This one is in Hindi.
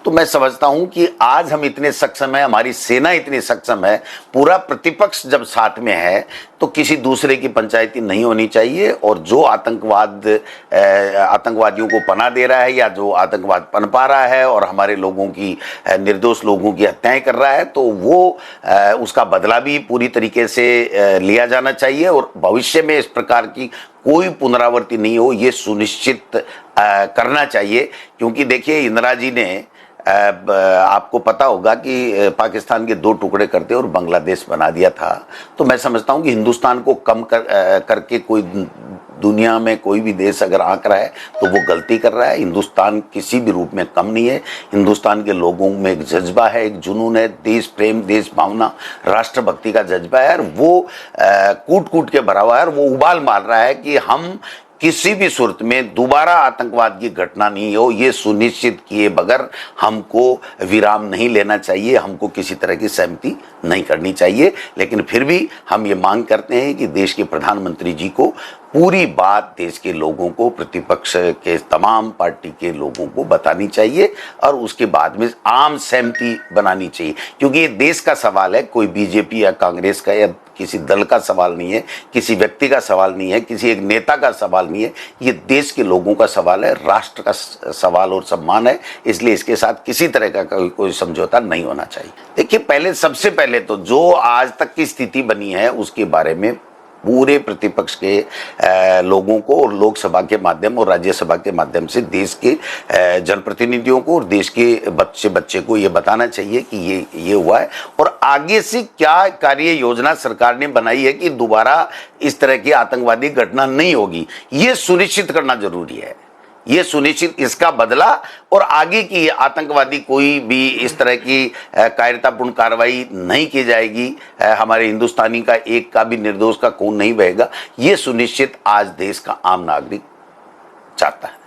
तो मैं समझता हूं कि आज हम इतने सक्षम हैं, हमारी सेना इतनी सक्षम है, पूरा प्रतिपक्ष जब साथ में है तो किसी दूसरे की पंचायती नहीं होनी चाहिए। और जो आतंकवादियों को पनाह दे रहा है या जो आतंकवाद पनपा रहा है और हमारे लोगों की, निर्दोष लोगों की हत्याएं कर रहा है, तो वो उसका बदला भी पूरी तरीके से लिया जाना चाहिए और भविष्य में इस प्रकार की कोई पुनरावृत्ति नहीं हो, ये सुनिश्चित करना चाहिए। क्योंकि देखिए, इंदिरा जी ने आपको पता होगा कि पाकिस्तान के 2 टुकड़े करते और बांग्लादेश बना दिया था। तो मैं समझता हूं कि हिंदुस्तान को कम करके कोई दुनिया में कोई भी देश अगर आंक रहा है तो वो गलती कर रहा है। हिंदुस्तान किसी भी रूप में कम नहीं है। हिंदुस्तान के लोगों में एक जज्बा है, एक जुनून है, देश प्रेम, देश भावना, राष्ट्रभक्ति का जज्बा है, और वो कूट कूट के भरा हुआ है। और वो उबाल मार रहा है कि हम किसी भी सूरत में दोबारा आतंकवाद की घटना नहीं हो, ये सुनिश्चित किए बगैर हमको विराम नहीं लेना चाहिए, हमको किसी तरह की सहमति नहीं करनी चाहिए। लेकिन फिर भी हम ये मांग करते हैं कि देश के प्रधानमंत्री जी को पूरी बात देश के लोगों को, प्रतिपक्ष के तमाम पार्टी के लोगों को बतानी चाहिए और उसके बाद में आम सहमति बनानी चाहिए। क्योंकि ये देश का सवाल है, कोई बीजेपी या कांग्रेस का या किसी दल का सवाल नहीं है, किसी व्यक्ति का सवाल नहीं है, किसी एक नेता का सवाल नहीं है, ये देश के लोगों का सवाल है, राष्ट्र का सवाल और सम्मान है। इसलिए इसके साथ किसी तरह का कोई समझौता नहीं होना चाहिए। देखिए, सबसे पहले तो जो आज तक की स्थिति बनी है उसके बारे में पूरे प्रतिपक्ष के लोगों को और लोकसभा के माध्यम और राज्यसभा के माध्यम से देश के जनप्रतिनिधियों को और देश के बच्चे को ये बताना चाहिए कि ये हुआ है और आगे से क्या कार्य योजना सरकार ने बनाई है कि दोबारा इस तरह की आतंकवादी घटना नहीं होगी। ये सुनिश्चित करना जरूरी है, ये सुनिश्चित, इसका बदला और आगे की आतंकवादी कोई भी इस तरह की कायरतापूर्ण कार्रवाई नहीं की जाएगी, हमारे हिंदुस्तानी का एक का भी निर्दोष का खून नहीं बहेगा, ये सुनिश्चित आज देश का आम नागरिक चाहता है।